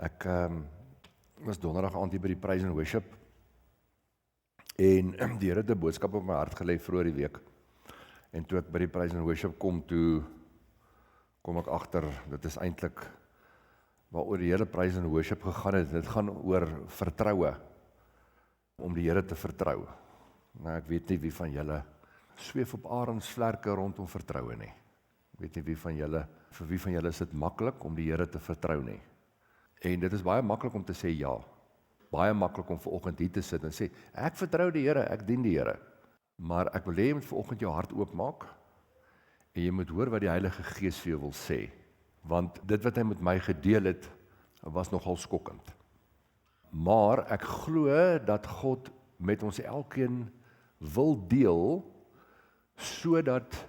Ek was donderdag aand hier by die Praise and Worship en die Here het 'n boodskap op my hart gelê vroeër die week. En toe ek by die Praise and Worship kom ek agter, dit is eintlik waaroor die hele Praise and Worship gegaan het. Dit gaan oor vertroue, om die Here te vertrou. Nou, ek weet nie wie van julle sweef op arendsvlerke rondom vertroue nie. Ek weet nie vir wie van julle is dit maklik om die Here te vertrou nie. En dit is baie maklik om te sê ja. Baie maklik om vanoggend hier te sit en sê, ek vertrou die Here, ek dien die Here. Maar ek wil hê jy moet vanoggend jou hart oopmaak en jy moet hoor wat die Heilige Gees vir jou wil sê. Want dit wat hy met my gedeel het, was nogal skokkend. Maar ek glo dat God met ons elkeen wil deel, sodat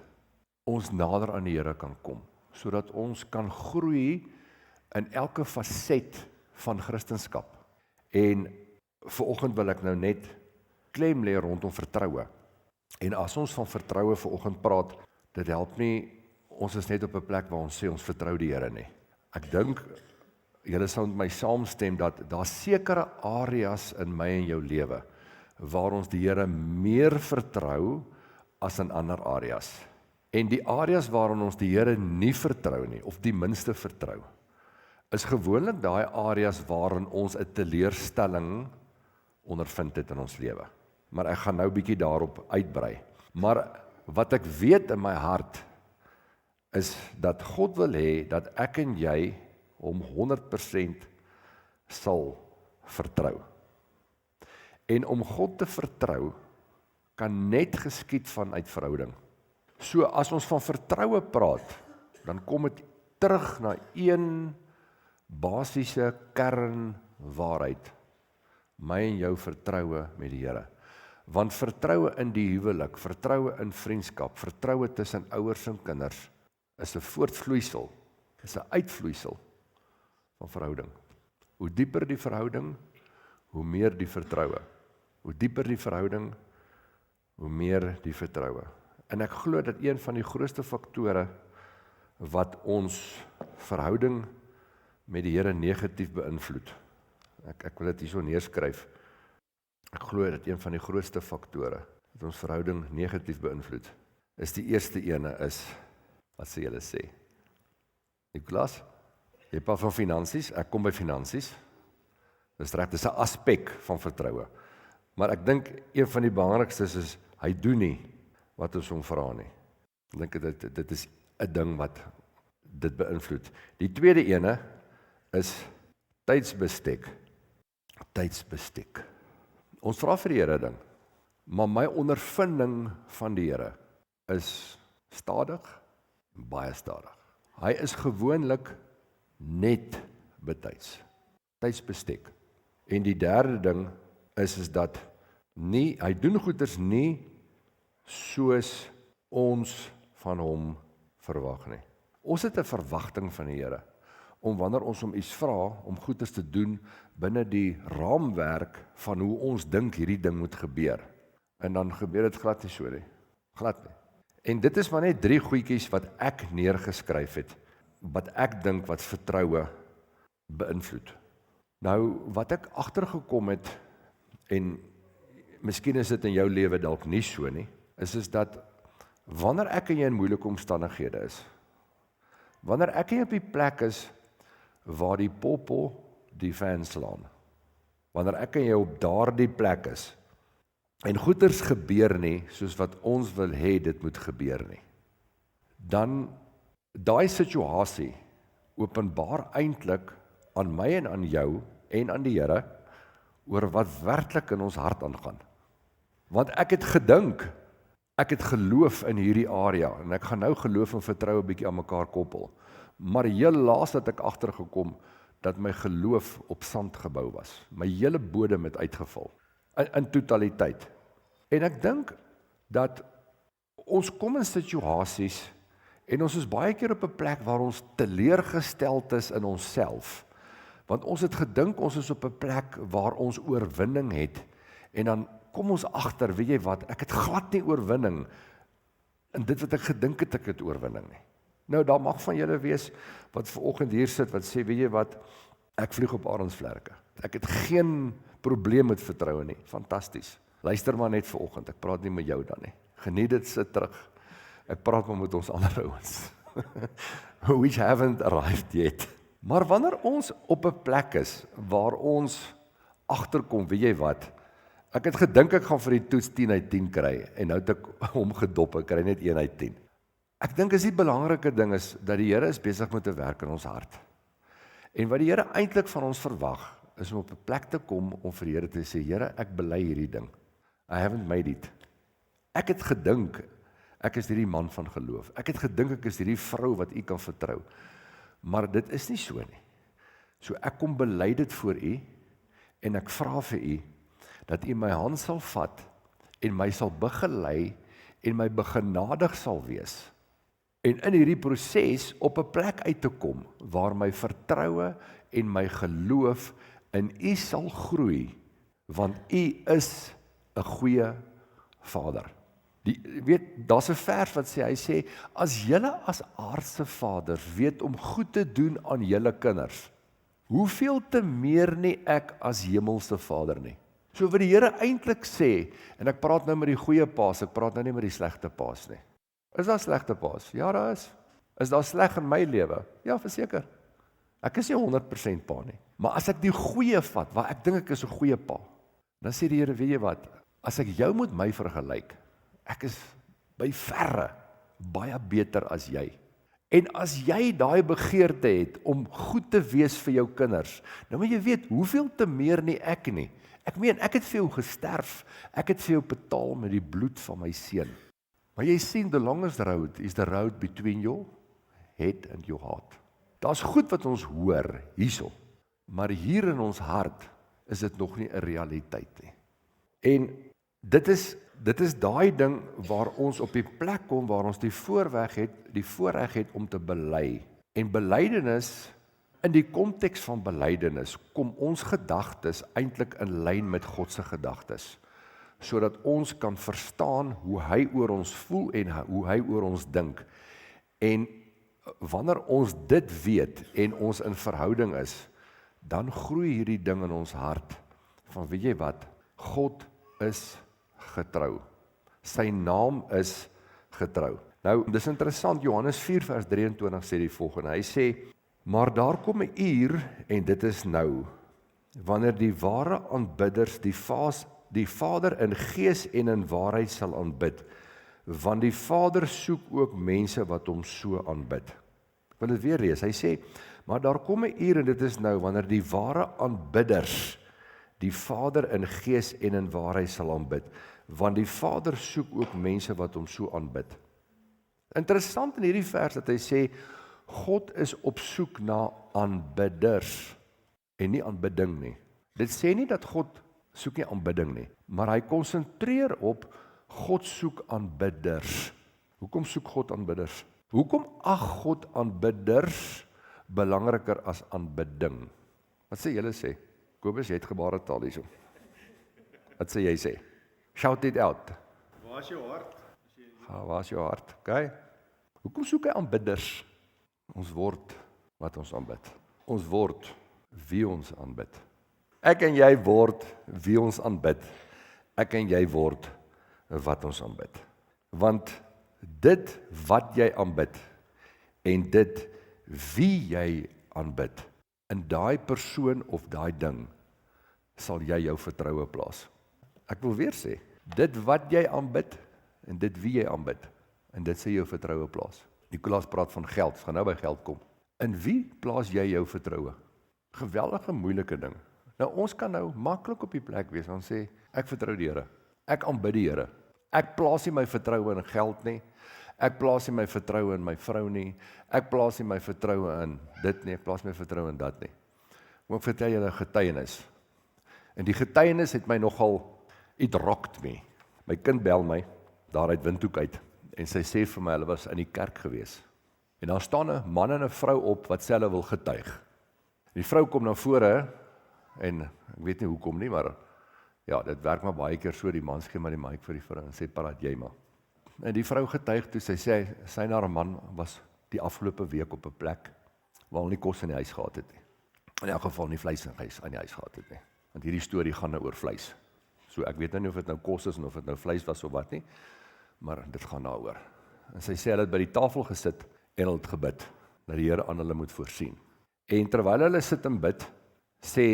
ons nader aan die Here kan kom. Sodat ons kan groei in elke faset van Christendom. En vanoggend wil ek nou net klem lê rondom vertroue. En as ons van vertroue vanoggend praat, dit help nie, ons is net op 'n plek waar ons sê ons vertrou die Here nie. Ek dink, julle sal met my saamstem dat daar sekere areas in my en jou lewe, waar ons die Here meer vertrou as in ander areas. En die areas waarin ons die Here nie vertrou nie, of die minste vertrou, is gewoonlik daai areas waarin ons 'n teleurstelling ondervind het in ons lewe. Maar ek gaan nou bietjie daarop uitbrei. Maar wat ek weet in my hart, is dat God wil hê dat ek en jy hom 100% sal vertrou. En om God te vertrou, kan net geskied vanuit verhouding. So as ons van vertroue praat, dan kom dit terug na een basiese kernwaarheid. My en jou vertroue met die Here. Want vertroue in die huwelik, vertroue in vriendskap, vertroue tussen ouers en kinders, is 'n voortvloeisel, is 'n uitvloeisel van verhouding. Hoe dieper die verhouding, hoe meer die vertroue. Hoe dieper die verhouding, hoe meer die vertroue. En ek glo dat een van die grootste faktore wat ons verhouding met die Here negatief beïnvloed. Ek wil dit hierso neerskryf. Ek glo dat een van die grootste faktore wat ons verhouding negatief beïnvloed, is die eerste ene is, wat sê julle sê? Niklas, jy praat van finansies, ek kom by finansies. Dis reg, dis 'n aspek van vertroue. Maar ek dink een van die belangrikstes is, hy doen nie wat ons hom vra nie. Ek dink dit is 'n ding wat dit beïnvloed. Die tweede ene is tydsbestek. Tydsbestek. Ons vra vir die Here ding, maar my ondervinding van die Here is stadig, baie stadig. Hy is gewoonlik net betyds. Tydsbestek. En die derde ding is dat hy doen goeders nie soos ons van hom verwag nie. Ons het 'n verwagting van die Here, om wanneer ons hom iets vra, om goeders te doen binne die raamwerk van hoe ons dink hierdie ding moet gebeur. En dan gebeur dit glad nie so nie. Glad nie. En dit is maar net 3 goedjies wat ek neergeskryf het, wat ek dink wat vertroue beïnvloed. Nou, wat ek agtergekom het, en miskien is dit in jou lewe dalk nie so nie, is dat wanneer ek en jy in moeilike omstandighede is, wanneer ek en jy op die plek is waar die popo die fan slaan, wanneer ek en jy op daardie plek is, en goeders gebeur nie soos wat ons wil hê dit moet gebeur nie, dan daai situasie openbaar eintlik aan my en aan jou en aan die Here oor wat werklik in ons hart aangaan. Want ek het gedink, ek het geloof in hierdie area, en ek gaan nou geloof en vertroue 'n bietjie aan mekaar koppel. Maar heel laas het ek agtergekom dat my geloof op sand gebou was. My hele bodem het uitgeval, in totaliteit. En ek dink dat ons kom in situasies, en ons is baie keer op 'n plek waar ons teleurgesteld is in onsself. Want ons het gedink ons is op 'n plek waar ons oorwinning het, en dan kom ons agter, weet jy wat, ek het glad nie oorwinning in dit wat ek gedink het ek het oorwinning nie. Nou, daar mag van julle wees wat vanoggend hier sit, wat sê, weet jy wat, Ek vlieg op arensvlerke. Ek het geen probleem met vertroue nie. Fantasties. Luister maar net vanoggend. Ek praat nie met jou dan nie. Geniet dit, sit terug. Ek praat maar met ons ander ouens. Which haven't arrived yet. Maar wanneer ons op 'n plek is waar ons agterkom, weet jy wat? Ek het gedink ek gaan vir die toets 10 uit 10 kry en nou het ek hom gedop, ek kry net 1 uit 10. Ek dink is die belangrike ding is dat die Here is besig met 'n werk in ons hart. En wat die Here eintlik van ons verwag, is om op 'n plek te kom om vir die Here te sê, Here, ek bely hierdie ding. I haven't made it. Ek het gedink ek is hierdie man van geloof. Ek het gedink ek is hierdie vrou wat u kan vertrou. Maar dit is nie so nie. So ek kom bely dit voor u en ek vra vir u dat u my hand sal vat en my sal begelei en my begenadig sal wees. En in hierdie proses op 'n plek uit te kom waar my vertroue en my geloof in u sal groei, want u is 'n goeie Vader. Daar's 'n vers wat sê, hy sê, as julle as aardse vaders weet om goed te doen aan julle kinders, hoeveel te meer nie ek as hemelse Vader nie. So wat die Here eintlik sê, en ek praat nou met die goeie paas, ek praat nou nie met die slegte paas nie. Is daar slegte paas? Ja, daar is. Is daar sleg in my lewe? Ja, verseker. Ek is nie 100% pa nie. Maar as ek die goeie vat, waar ek dink ek is 'n goeie pa, dan sê die Here, weet jy wat, as ek jou met my vergelyk, ek is by verre baie beter as jy. En as jy daai begeerte het om goed te wees vir jou kinders, nou moet jy weet, hoeveel te meer nie ek nie. Ek meen, ek het vir jou gesterf, ek het vir jou betaal met die bloed van my seun. Maar jy sien, the longest road is the road between your head and your heart. Daar's goed wat ons hoor hierso, maar hier in ons hart is dit nog nie 'n realiteit nie. En dit is daai ding waar ons op die plek kom waar ons die voorreg het om te bely. En belydenis, in die konteks van belydenis, kom ons gedagtes eintlik in lyn met God se gedagtes, sodat ons kan verstaan hoe hy oor ons voel en hoe hy oor ons dink. En wanneer ons dit weet en ons in verhouding is, dan groei hierdie ding in ons hart, van weet jy wat, God is getrou. Sy naam is getrou. Nou, dis interessant, Johannes 4 vers 23 sê die volgende, hy sê, maar daar kom 'n uur, en dit is nou, wanneer die ware aanbidders die Vader in gees en in waarheid sal aanbid, want die Vader soek ook mense wat hom so aanbid. Ek wil dit weer lees, hy sê, maar daar kom 'n uur, en dit is nou, wanneer die ware aanbidders die Vader in gees en in waarheid sal aanbid, want die Vader soek ook mense wat hom so aanbid. Interessant in hierdie vers dat hy sê, God is op soek na aanbidders, en nie aanbidding nie. Dit sê nie dat God soek nie aanbidding nie, maar hy konsentreer op, God soek aanbidders. Hoekom soek God aanbidders? Hoekom ag God aanbidders belangriker as aanbidding? Wat sê julle sê? Kobus, jy het gebaretaal hierso. Wat sê jy sê? Shout it out. Waar is jou hart? Waar is jou hart? Okay. Hoekom soek hy aanbidders? Ons word wat ons aanbid. Ons word wie ons aanbid. Ek en jy word wie ons aanbid. Ek en jy word wat ons aanbid. Want dit wat jy aanbid en dit wie jy aanbid, in daai persoon of daai ding sal jy jou vertroue plaas. Ek wil weer sê, dit wat jy aanbid en dit wie jy aanbid, en dit sê jou vertroue plaas. Nikolaas praat van geld, gaan nou by geld kom. In wie plaas jy jou vertroue? Geweldige moeilike ding. Nou ons kan nou maklik op die plek wees en sê, ek vertrou die Here. Ek aanbid die Here. Ek plaas nie my vertroue in geld nie. Ek plaas nie my vertroue in my vrou nie. Ek plaas nie my vertroue in dit nie. Ek plaas my vertroue in dat nie. Maar ek vertel julle 'n getuienis. En die getuienis het my nogal, it rocked me. My kind bel my, daar uit Windhoek uit, en sy sê vir my, hulle was in die kerk gewees. En daar staan 'n man en 'n vrou op wat selfe wil getuig. Die vrou kom na vore, en ek weet nie hoekom nie, maar ja, dit werk maar baie keer so, die man gee maar die mic vir die vrou, en sê, praat jy maar. En die vrou getuig toe, sy sê, sy en haar man was die afgelope week op 'n plek, waar hulle nie kos in die huis gehad het nie. in elk geval nie vleis aan die huis gehad het nie. Want hierdie storie gaan nou oor vleis. So ek weet nou nie of dit nou kos is en of dit nou vleis was of wat nie, maar dit gaan daaroor. En sy sê hulle het by die tafel gesit en hulle het gebid, dat die Here aan hulle moet voorsien. En terwyl hulle sit en bid, sê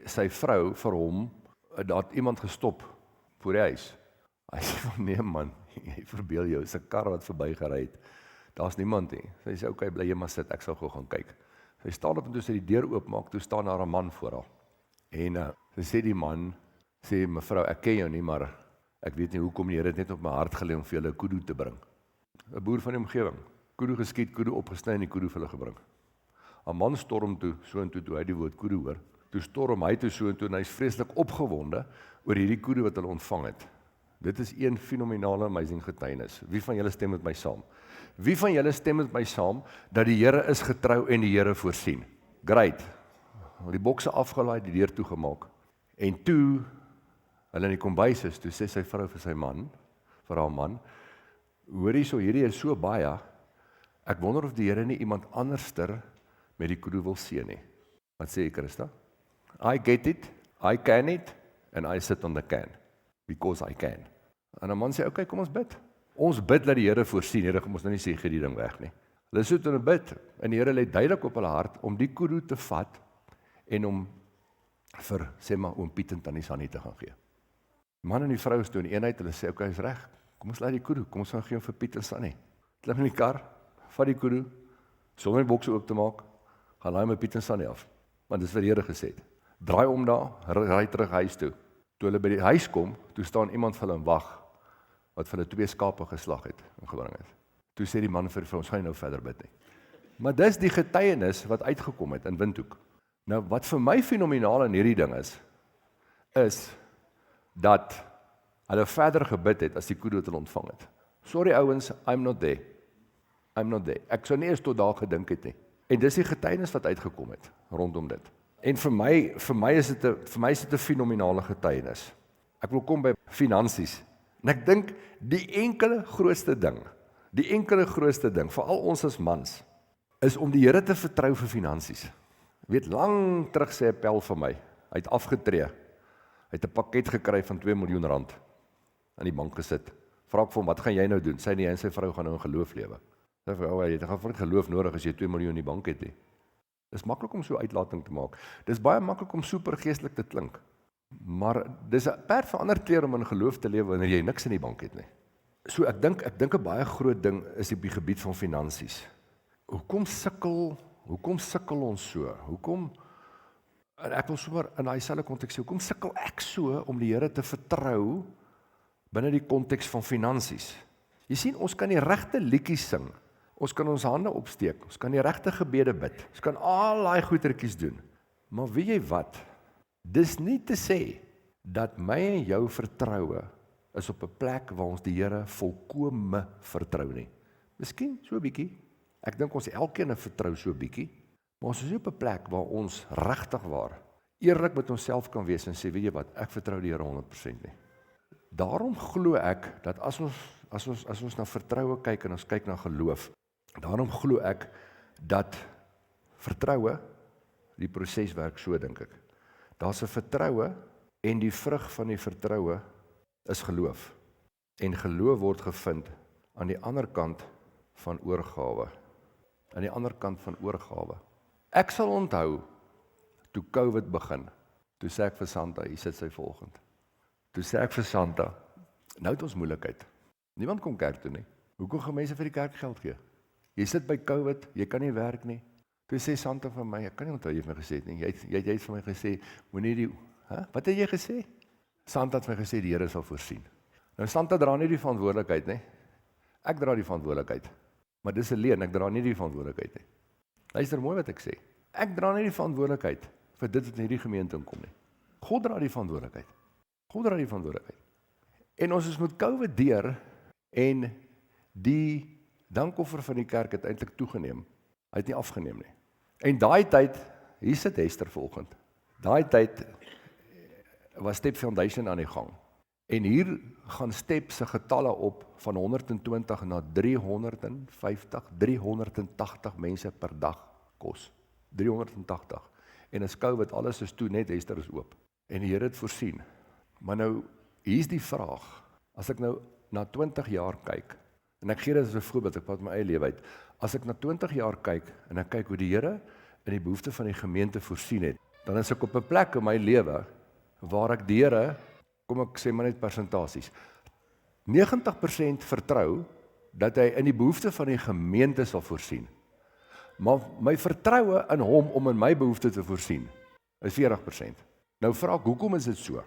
sy vrou vir hom, daar het iemand gestop voor die huis. Hy sê van nee man, jy verbeel jou, is 'n kar wat verby gery het. Daar's niemand nie. Sy sê okay, bly jy maar sit, ek sal gou gaan kyk. Sy staan op en toe sy die deur oopmaak, toe staan daar 'n man voor haar. En sy sê die man, sê mevrou, ek ken jou nie, maar ek weet nie hoekom die Here het net op my hart gelê om vir julle 'n kudu te bring. 'n Boer van die omgewing, kudu geskiet, kudu opgesny en die kudu vir hulle gebring. 'n Man storm toe, so en toe hy die woord kudu hoor. Toe storm hy toe so en toe en hy is vreeslik opgewonde oor hierdie kudu wat hulle ontvang het. Dit is een fenominale amazing getuienis. Wie van julle stem met my saam? Wie van julle stem met my saam dat die Here is getrou en die Here voorsien? Great. Die bokse afgelaai, die deur toegemaak. En toe hulle in die kombuis is, toe sê sy vrou vir sy man, vir haar man, hoorie so, hierdie is so baie, ek wonder of die Here nie iemand anderster met die kudu wil seën nie. Wat sê jy, Christa? I get it, I can it, and I sit on the can, because I can. En 'n man sê, okay, kom ons bid. Ons bid dat die Here voorsien. Here, kom ons nou nie sê gee die ding weg nie. Hulle sit in 'n bid, en die Here lê duidelik op hulle hart om die kudu te vat en om vir, sê maar, oom Piet en tannie Sannie te gaan gee. Die man en die vrou is toe in eenheid, hulle sê, okay, is reg, kom ons laai die kudu, kom ons gaan gee hom vir Piet en Sannie. Klim in die kar, vat die kudu, sonder die bokse oop te maak, gaan laai met Piet en Sannie af, want dis wat die Here gesê het. Draai om daar, ry terug huis toe. Toe hulle by die huis kom, toe staan iemand vir hulle in wag, wat vir hulle 2 skape geslag het en gebring het. Toe sê die man vir die vrou, ons gaan nie nou verder bid nie. Maar dis die getuienis wat uitgekom het in Windhoek. Nou, wat vir my fenomenaal in hierdie ding is dat hulle verder gebid het as die kudu wat hulle ontvang het. Sorry ouens, I'm not there. Ek sou nie eens tot daar gedink het nie. En dis die getuienis wat uitgekom het rondom dit. En vir my is dit 'n fenominale getuienis. Ek wil kom by finansies. En ek dink die enkele grootste ding, veral ons as mans, is om die Here te vertrou vir finansies. Weet, lang terug sê 'n pel vir my, hy het afgetree. Hy het 'n pakket gekry van 2 miljoen rand aan die bank gesit. Vra ek vir hom, wat gaan jy nou doen? Sy en sy vrou gaan nou in geloof lewe. Sy vrou, jy het gaan geloof nodig as jy 2 miljoen in die bank het nie. Dis maklik om so uitlating te maak. Dis baie maklik om super geestelik te klink. Maar dis 'n perd van ander kleur om in geloof te lewe wanneer jy niks in die bank het nie. So ek dink 'n baie groot ding is op die gebied van finansies. Hoekom sukkel ons so? En ek wil sommer in daai selfde konteks sê, hoekom sukkel ek so om die Here te vertrou binne die konteks van finansies? Jy sien, ons kan die regte liedjies sing. Ons kan ons hande opsteek, ons kan die regte gebede bid, ons kan al daai goetertjies doen. Maar weet jy wat? Dis nie te sê dat my en jou vertroue is op 'n plek waar ons die Here volkome vertrou nie. Miskien so 'n bietjie. Ek dink ons elkeen vertrou so 'n bietjie, maar ons is nie op 'n plek waar ons regtig waar eerlik met onsself kan wees en sê, weet jy wat, ek vertrou die Here 100% nie. Daarom glo ek dat as ons na vertroue kyk en ons kyk na geloof, daarom glo ek dat vertroue, die proses werk so, dink ek. Daar's 'n vertroue en die vrug van die vertroue is geloof. En geloof word gevind aan die ander kant van oorgawe. Aan die ander kant van oorgawe. Ek sal onthou, toe COVID begin, toe sê ek vir Santa, hier sit sy volgend. Toe sê ek vir Santa, nou het ons moeilikheid. Niemand kom kerk toe nie. Hoekom gaan mense vir die kerk geld gee? Jy sit by COVID, jy kan nie werk nie. Toe sê Santa vir my, ek kan nie onthou jy het my gesê nie. Jy het vir my gesê, moenie die, wat het jy gesê? Santa het my gesê die Here sal voorsien. Nou Santa dra nie die verantwoordelikheid nie. Ek dra die verantwoordelikheid. Maar dis 'n leuen, ek dra nie die verantwoordelikheid nie. Luister mooi wat ek sê. Ek dra nie die verantwoordelikheid vir dit wat in hierdie gemeente inkom nie. God dra die verantwoordelikheid. En ons is met COVID deur en die dankoffer van die kerk het eintlik toegeneem. Hy het nie afgeneem nie. En daai tyd, hier sit Hester volgend. Daai tyd was Step Foundation aan die gang. En hier gaan Step se getalle op van 120 na 350, 380 mense per dag kos. 380. en as COVID, alles is toe, net Hester is oop. En die Here het voorsien. Maar nou, hier is die vraag, as ek nou na 20 jaar kyk, en ek gee dit as 'n voorbeeld, ek praat my eie lewe uit, as ek na 20 jaar kyk, en ek kyk hoe die Here in die behoefte van die gemeente voorsien het, dan is ek op 'n plek in my lewe, waar ek die Here, kom ek sê maar net persentasies, 90% vertrou, dat hy in die behoefte van die gemeente sal voorsien. Maar my vertroue in hom om in my behoefte te voorsien, is 40%. Nou vra ek, hoekom is dit so?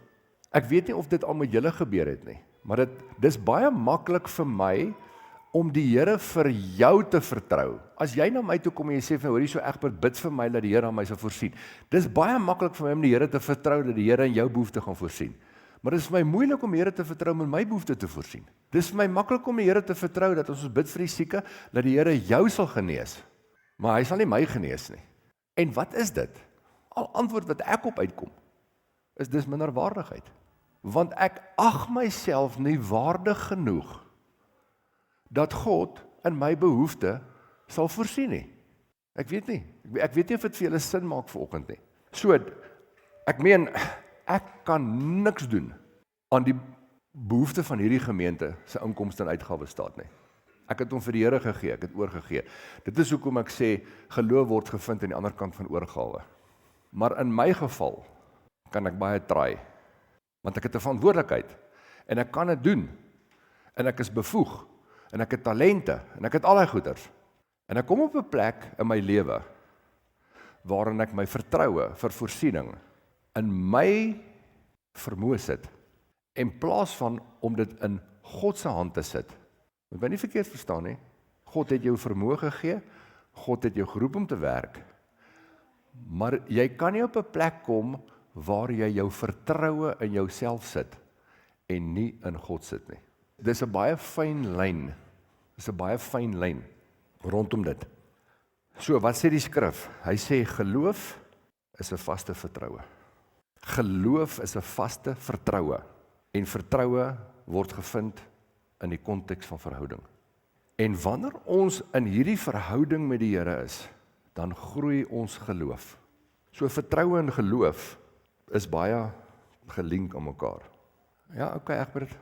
Ek weet nie of dit al met julle gebeur het nie, maar dis baie maklik vir my, om die Here vir jou te vertrou. As jy na my toe kom en jy sê, hoor hierso Egbert, bid vir my, dat die Here aan my sal voorsien. Dis baie maklik vir my om die Here te vertrou, dat die Here in jou behoefte gaan voorsien. Maar dit is vir my moeilik om die Here te vertrou om in my behoefte te voorsien. Dit is vir my maklik om die Here te vertrou, dat ons bid vir die sieke, dat die Here jou sal genees. Maar hy sal nie my genees nie. En wat is dit? Al antwoord wat ek op uitkom, is dis minderwaardigheid. Want ek ag myself nie waardig genoeg, dat God in my behoefte sal voorsien nie. Ek weet nie of dit vir julle sin maak vanoggend nie. So, ek meen, ek kan niks doen aan die behoefte van hierdie gemeente se inkomste en uitgawes staat nie. Ek het hom vir die Here gegee, ek het oorgegee. Dit is hoekom ek sê, geloof word gevind aan die ander kant van oorgawe. Maar in my geval, kan ek baie try, want ek het 'n verantwoordelikheid, en ek kan dit doen, en ek is bevoeg, en ek het talente, en ek het al die goeders, en ek kom op 'n plek in my lewe, waarin ek my vertroue vir voorsiening, in my vermoë sit, en plaas van om dit in God se hand te sit. Moet my nie verkeerd verstaan nie, God het jou vermoë gegee, God het jou geroep om te werk, maar jy kan nie op 'n plek kom, waar jy jou vertroue in jouself sit, en nie in God sit nie. Dis 'n baie fyn lyn, rondom dit. So, wat sê die skrif? Hy sê, geloof is 'n vaste vertroue. Geloof is 'n vaste vertroue, en vertroue word gevind in die konteks van verhouding. En wanneer ons in hierdie verhouding met die Here is, dan groei ons geloof. So vertroue en geloof is baie gelink aan mekaar. Ja, okay, Egbert,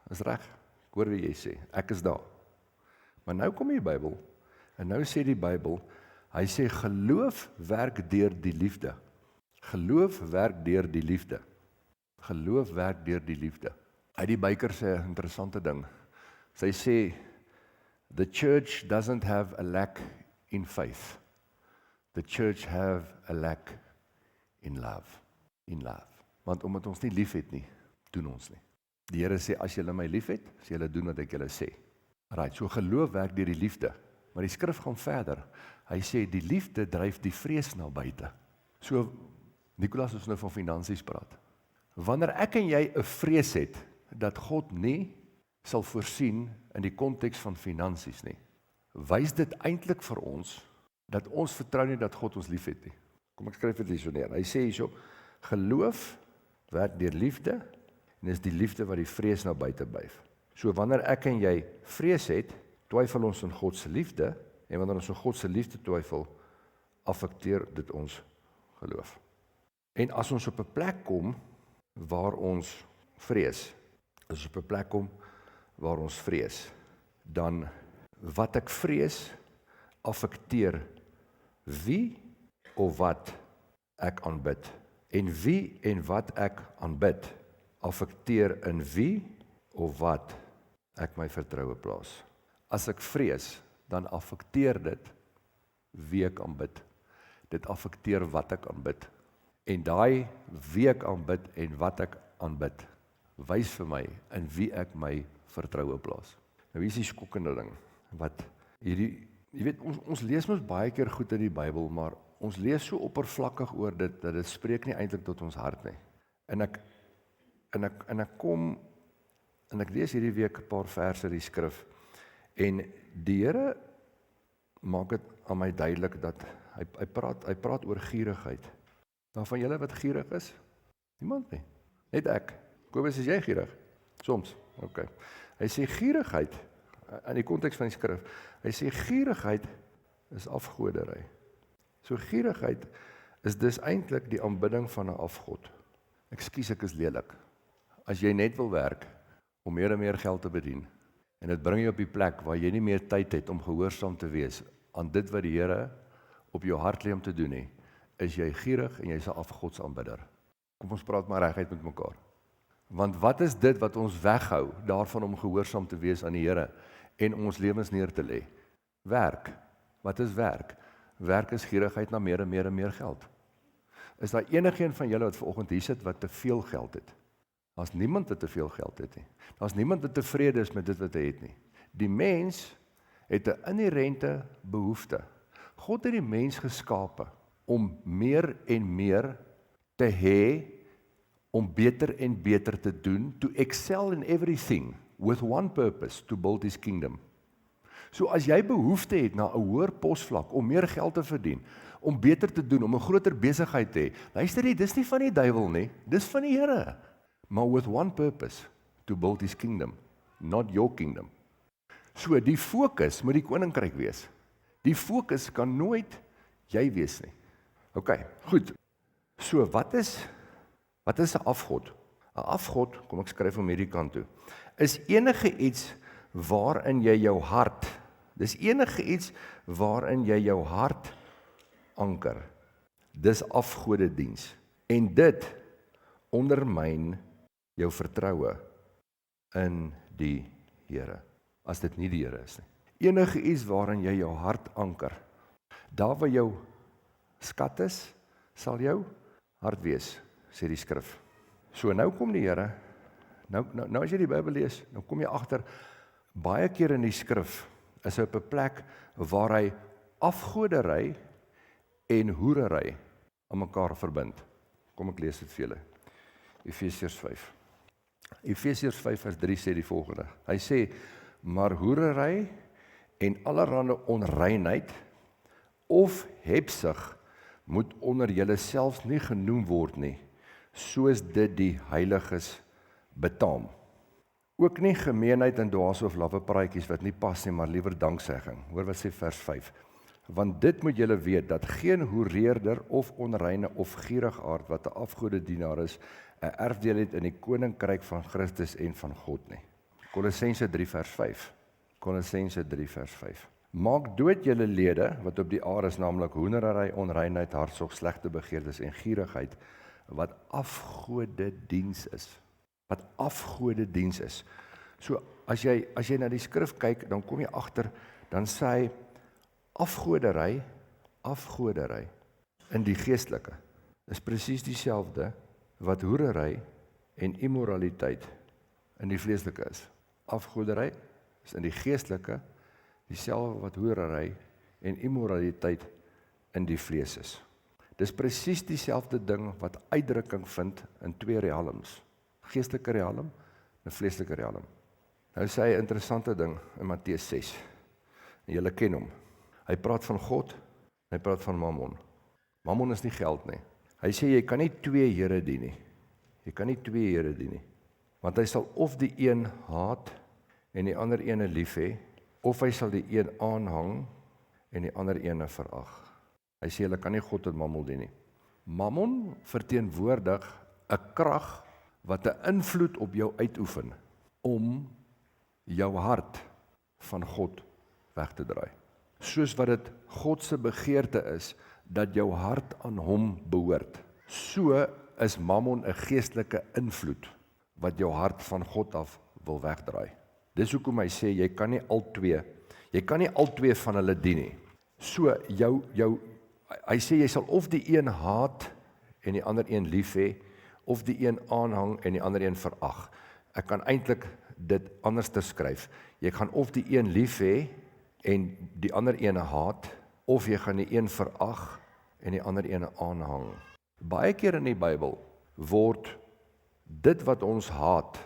is reg. Ek hoor wat jy sê. Ek is daar. Maar nou kom die Bybel, en nou sê die Bybel, hy sê geloof werk deur die liefde. Geloof werk deur die liefde. Geloof werk deur die liefde. Uit die Byker sê 'n interessante ding. Sy sê, the church doesn't have a lack in faith. The church have a lack in love. In love. Want omdat ons nie lief het nie, doen ons nie. Die Here sê, as julle my lief het, sê julle doen wat ek julle sê. Right, so geloof werk deur die liefde. Maar die skrif gaan verder. Hy sê, die liefde dryf die vrees na buite. So, Nicolas, ons nou van finansies praat. Wanneer ek en jy 'n vrees het, dat God nie sal voorsien in die konteks van finansies nie, wys dit eintlik vir ons, dat ons vertrou nie dat God ons lief het nie. Kom ek skryf dit hierso neer. Hy sê hierso, geloof werk deur liefde, en is die liefde wat die vrees na buite buif. So wanneer ek en jy vrees het, twyfel ons in God se liefde, en wanneer ons in God se liefde twyfel, affekteer dit ons geloof. En as ons op 'n plek kom, waar ons vrees, dan wat ek vrees, affekteer wie of wat ek aanbid. En wie en wat ek aanbid, affekteer in wie of wat ek my vertroue plaas. As ek vrees, dan affekteer dit wie ek aanbid. Dit affekteer wat ek aanbid. En daai wie ek aanbid en wat ek aanbid, wys vir my in wie ek my vertroue plaas. Nou hier is die skokkende ding, wat hierdie, jy weet, ons lees mos baie keer goed in die Bybel, maar ons lees so oppervlakkig oor dit, dat dit spreek nie eintlik tot ons hart nie. En ek kom, en ek lees hierdie week 'n paar verse in die skrif, en die Here maak dit aan my duidelik, dat hy praat oor gierigheid. Nou van julle wat gierig is? Niemand nie. Net ek. Kobus, is jy gierig? Soms. Okay. Hy sê gierigheid, in die konteks van die skrif, hy sê gierigheid is afgoderry. So gierigheid is dis eintlik die aanbidding van 'n afgod. Ekskuus, ek is lelik. As jy net wil werk om meer en meer geld te verdien, en dit bring jou op die plek waar jy nie meer tyd het om gehoorsaam te wees aan dit wat die Here op jou hart lê om te doen nie, is jy gierig en jy's 'n afgodsaanbidder. Kom ons praat maar reguit met mekaar. Want wat is dit wat ons weghou daarvan om gehoorsaam te wees aan die Here en om ons lewens neer te lê? Werk. Wat is werk? Werk is gierigheid na meer en meer en meer geld. Is daar enigeen van julle wat vanoggend hier sit wat te veel geld het? Daar's niemand wat te veel geld het nie. Daar's niemand wat tevrede is met dit wat hy het nie. Die mens het 'n inherente behoefte. God het die mens geskape om meer en meer te hê, om beter en beter te doen, to excel in everything, with one purpose, to build his kingdom. So as jy behoefte het na 'n hoër posvlak, om meer geld te verdien, om beter te doen, om 'n groter besigheid te hê, luister jy, dis nie van die duiwel nie, dis van die Here. Maar with one purpose, to build his kingdom, not your kingdom. So die fokus moet die koninkryk wees. Die fokus kan nooit jy wees nie. OK, goed. So wat is 'n afgod? 'n Afgod, kom ek skryf hom hierdie kant toe, is enige iets waarin jy jou hart, dis enige iets waarin jy jou hart anker. Dis afgodediens. En dit ondermyn jou vertroue in die Here, as dit nie die Here is nie. Enige iets waarin jy jou hart anker, daar waar jou skat is, sal jou hart wees, sê die skrif. So nou kom die Here, nou as jy die Bybel lees, nou kom jy agter, baie keer in die skrif is hy op 'n plek waar hy afgodery en hoerery aan mekaar verbind. Kom ek lees dit vir julle. Efesiërs 5. Efesiërs 5 vers 3 sê die volgende. Hy sê, maar hoerery en allerhande onreinheid of hebsug moet onder julle selfs nie genoem word nie, soos dit die heiliges betaam. Ook nie gemeenheid en dwaas of lawwe praatjies wat nie pas nie, maar liewer danksegging. Hoor wat sê vers 5. Want dit moet julle weet, dat geen hoereerder of onreine of gierigaard wat 'n afgodedienaar is, 'n erfdeel het in die koninkryk van Christus en van God nie. Kolossense 3 vers 5. Kolossense 3 vers 5. Maak dood julle lede wat op die aarde is, naamlik hoenery, onreinheid, hartsorg, slegte begeertes en gierigheid, wat afgodediens is. Wat afgodediens is. So as jy na die skrif kyk, dan kom jy agter, dan sê hy afgodery in die geestelike is presies dieselfde wat hoerery en immoraliteit in die vleeslike is. Afgodery is in die geestelike dieselfde wat hoerery en immoraliteit in die vlees is. Dis presies dieselfde ding wat uitdrukking vind in twee realms. Geestelike realm en vleeslike realm. Nou sê hy 'n interessante ding in Matteus 6. En julle ken hom. Hy praat van God, en hy praat van Mammon. Mammon is nie geld nie. Hy sê jy kan nie twee here dien nie. Jy kan nie twee here dien nie. Want hy sal of die een haat en die ander ene lief hê, of hy sal die een aanhang en die ander ene verag. Hy sê hulle kan nie God en Mammon dien nie. Mammon verteenwoordig 'n krag wat 'n invloed op jou uitoefen om jou hart van God weg te draai. Soos wat dit God se begeerte is dat jou hart aan hom behoort. So is Mammon 'n geestelike invloed wat jou hart van God af wil wegdraai. Dis hoekom hy sê jy kan nie al twee van hulle dien nie. So hy sê jy sal of die een haat en die ander een lief hê, of die een aanhang en die ander een verag. Ek kan eintlik dit anders te skryf. Jy gaan of die een lief hê en die ander ene haat, of jy gaan die een verag en die ander ene aanhang. Baie keer in die Bybel word dit wat ons haat,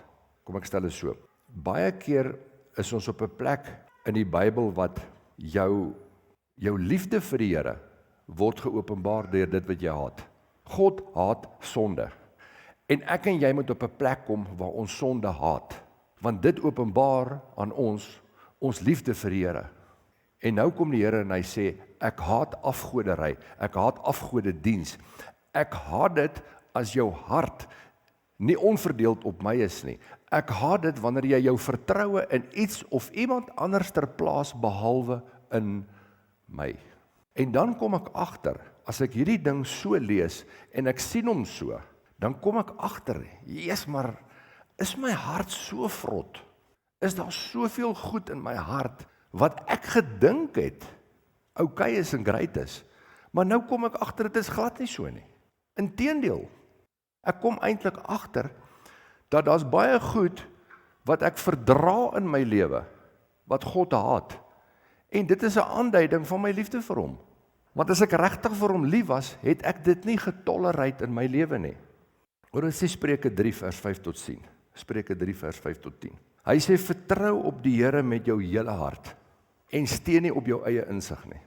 kom ek stel dit so, baie keer is ons op 'n plek in die Bybel wat jou liefde vir die Here word geopenbaar deur dit wat jy haat. God haat sonde. En ek en jy moet op 'n plek kom waar ons sonde haat, want dit openbaar aan ons liefde vir die Here. En nou kom die Here en hy sê, ek haat afgoderry, ek haat afgodediens. Ek haat dit as jou hart nie onverdeeld op my is nie. Ek haat dit wanneer jy jou vertroue in iets of iemand anders ter plaas behalwe in my. En dan kom ek agter, as ek hierdie ding so lees en ek sien hom so, dan kom ek agter, Jesus, maar is my hart so vrot? Is daar soveel goed in my hart wat ek gedink het okay is en great is, maar nou kom ek agter dit is glad nie so nie. Inteendeel, ek kom eintlik agter dat daar's baie goed wat ek verdra in my lewe wat God haat. En dit is 'n aanduiding van my liefde vir hom. Want as ek regtig vir hom lief was, het ek dit nie getolereer in my lewe nie. Hoor ons sê Spreuke 3 vers 5 tot 10. Spreuke 3 vers 5 tot 10. Hy sê vertrou op die Here met jou hele hart en steun nie op jou eie insig nie.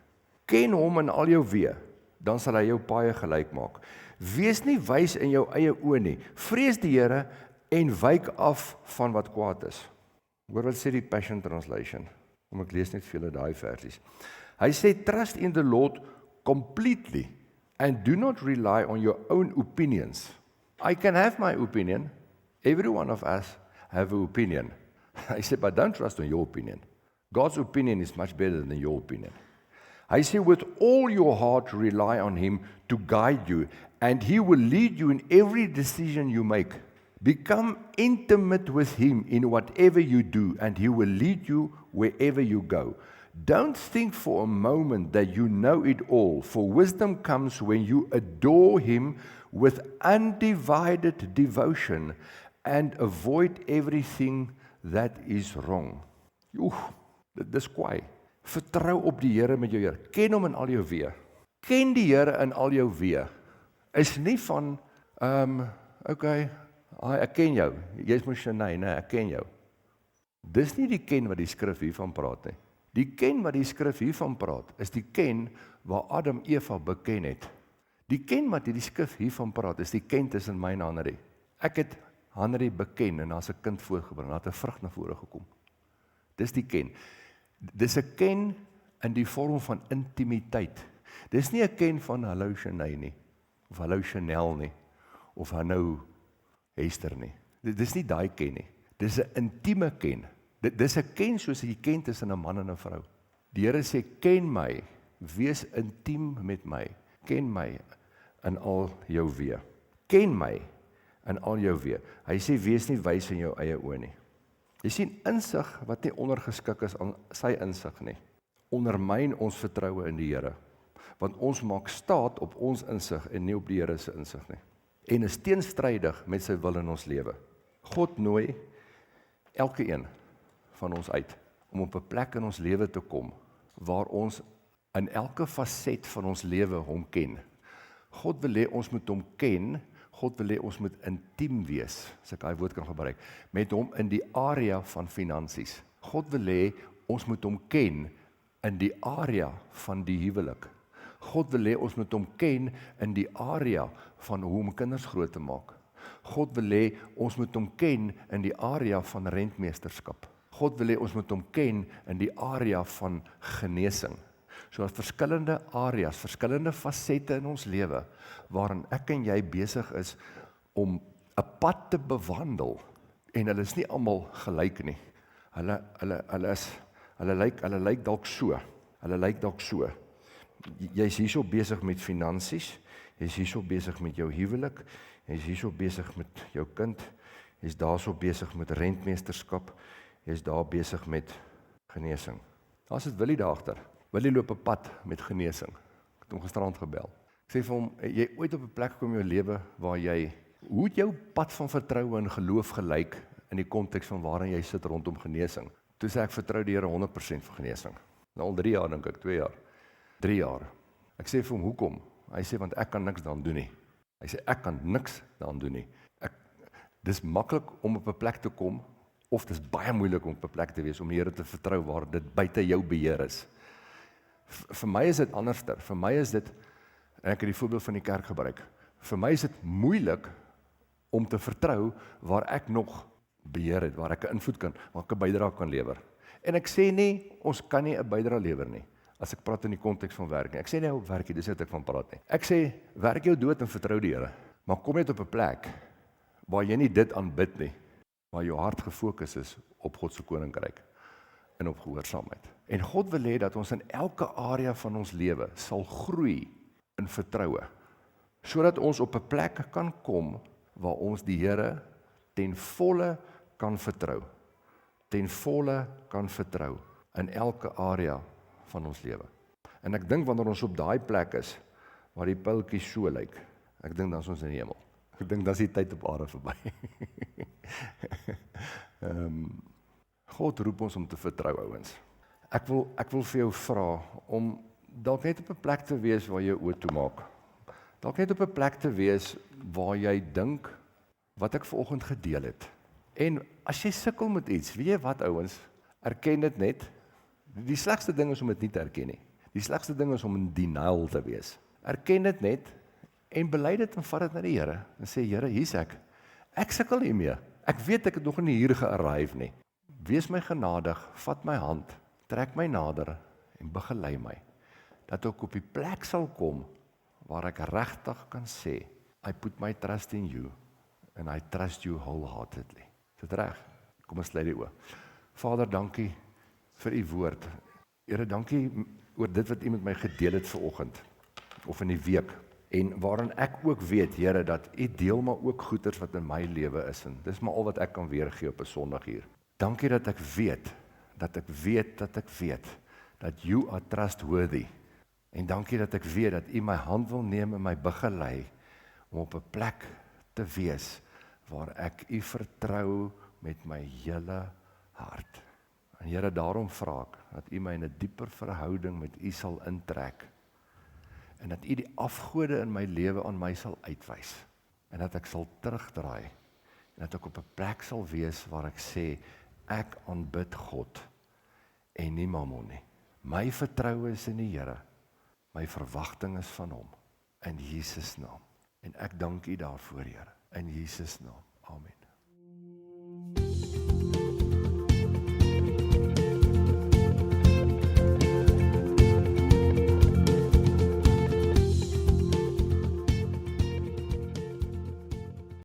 Ken hom in al jou weë, dan sal hy jou paaie gelyk maak. Wees nie wys in jou eie oë nie. Vrees die Here en wyk af van wat kwaad is. Hoor wat sê die Passion Translation. Ek lees net vir julle daai versies. Hy sê trust in the Lord completely and do not rely on your own opinions. I can have my opinion. Every one of us have an opinion. Hy sê, but don't trust on your opinion. God's opinion is much better than your opinion. Hy sê, with all your heart rely on him to guide you, and he will lead you in every decision you make. Become intimate with him in whatever you do, and he will lead you wherever you go. Don't think for a moment that you know it all, for wisdom comes when you adore him with undivided devotion and avoid everything that is wrong. Dis kwaai. Vertrou op die Here met jou Here. Ken hom in al jou weë. Ken die Here in al jou weë. Is nie van, okay, ek ken jou. Jy's mos nee, ek ken jou. Dis nie die ken wat die skrif hiervan praat nie. Die ken wat die skrif hiervan praat, is die ken waar Adam Eva beken het. Die ken wat die skrif hiervan praat, is die ken tussen my en Hannerie. Ek het Hannerie beken en daar's 'n kind voorgebring, daar het 'n vrug na vore gekom. Dis die ken. Dis 'n ken in die vorm van intimiteit. Dis nie 'n ken van hallo Shanae nie, of hallo Chanel nie, of hallo Hester nie. Dis nie daai ken nie. Dis 'n intieme ken. Dis 'n ken soos jy ken tussen 'n man en 'n vrou. Die Here sê, ken my, wees intiem met my, ken my in al jou weë. Ken my in al jou weë. Hy sê, wees nie wys in jou eie oë nie. Jy sien, insig wat nie ondergeskik is aan sy insig nie, ondermyn ons vertroue in die Here. Want ons maak staat op ons insig en nie op die Here se insig nie. En is teenstrydig met sy wil in ons lewe. God nooi elke een van ons uit om op 'n plek in ons lewe te kom waar ons in elke faset van ons lewe hom ken. God wil hê ons moet hom ken. God wil hê ons moet intiem wees, as ek daai woord kan gebruik, met hom in die area van finansies. God wil hê ons moet hom ken in die area van die huwelik. God wil hê ons moet hom ken in die area van hoe om kinders groot te maak. God wil hê ons moet hom ken in die area van rentmeesterskap. God wil hê ons moet hom ken in die area van genesing. So as verskillende areas, verskillende fasette in ons lewe, waarin ek en jy besig is om 'n pad te bewandel, en hulle is nie almal gelyk nie. Hulle lyk dalk so. Hulle lyk dalk so. Jy's hierso besig met finansies, jy's hierso besig met jou huwelik, jy's hierso besig met jou kind, jy's daarso besig met rentmeesterskap, jy's daar besig met genesing. Daar's dit Willie daagter. Willie loop 'n pad met genesing. Ek het hom gisterand gebel. Ek sê vir hom, jy ooit op 'n plek kom in jou lewe waar hoe het jou pad van vertroue en geloof gelyk in die konteks van waarin jy sit rondom genesing? Toe sê ek vertrou die Here 100% vir genesing. Nou al 3 jaar dink ek, 2 jaar. 3 jaar. Ek sê vir hom, hoekom? Hy sê, want ek kan niks daaraan doen nie. Hy sê, ek kan niks daaraan doen nie. Dis maklik om op 'n plek te kom, of dis baie moeilik om op 'n plek te wees, om die Here te vertrou waar dit buite jou beheer is. Vir my is dit anderster. Vir my is dit, en ek het die voorbeeld van die kerk gebruik, vir my is dit moeilik om te vertrou waar ek nog beheer het, waar ek 'n invloed kan, waar ek 'n bydrae kan lewer. En ek sê nie, ons kan nie 'n bydrae lewer nie. as ek praat in die konteks van werk nie. Ek sê nie op werk nie, dis net ek van praat nie. Ek sê, werk jou dood en vertrou die Here. Maar kom net op 'n plek waar jy nie dit aanbid nie, waar jou hart gefokus is op God se koninkryk en op gehoorsaamheid. En God wil hê dat ons in elke area van ons lewe sal groei in vertroue, sodat ons op 'n plek kan kom waar ons die Here ten volle kan vertrou. Ten volle kan vertrou in elke area van ons lewe. En ek dink wanneer ons op daai plek is, waar die pyltjies so lyk, ek dink dan is ons in die hemel. Ek dink dan is die tyd op aarde verby. God roep ons om te vertrou, ouens. Ek wil vir jou vra om dalk net op 'n plek te wees waar jy oë toemaak. Dalk net op 'n plek te wees waar jy dink wat ek vanoggend gedeel het. En as jy sukkel met iets, weet jy wat, ouens, erken dit net. Die slegste ding is om dit nie te erken nie. Die slegste ding is om in denial te wees. Erken dit net en bely dit en vat dit na die Here en sê, Here, hier's ek. Ek sukkel hiermee. Ek weet ek het nog nie hier gearrive nie. Wees my genadig, vat my hand, trek my nader en begelei my, dat ek op die plek sal kom waar ek regtig kan sê, I put my trust in you and I trust you wholeheartedly. Is dit reg? Kom ons sluit die oë. Vader, dankie vir u woord. Here, dankie oor dit wat u met my gedeel het vanoggend of in die week. En waarin ek ook weet, Here, dat u deel maar ook goeders wat in my lewe is. En dis maar al wat ek kan weergee op 'n Sondag hier. Dankie dat ek weet dat you are trustworthy. En dankie dat ek weet dat u my hand wil neem en my begelei om op 'n plek te wees waar ek u vertrou met my hele hart. En Here, daarom vra ek dat u my in 'n dieper verhouding met u sal intrek. En dat u die afgode in my lewe aan my sal uitwys. En dat ek sal terugdraai. En dat ek op 'n plek sal wees waar ek sê, ek aanbid God en nie Mammon nie. My vertroue is in die Here. My verwagting is van hom. In Jesus naam. En ek dank u daarvoor, Here. In Jesus naam. Amen.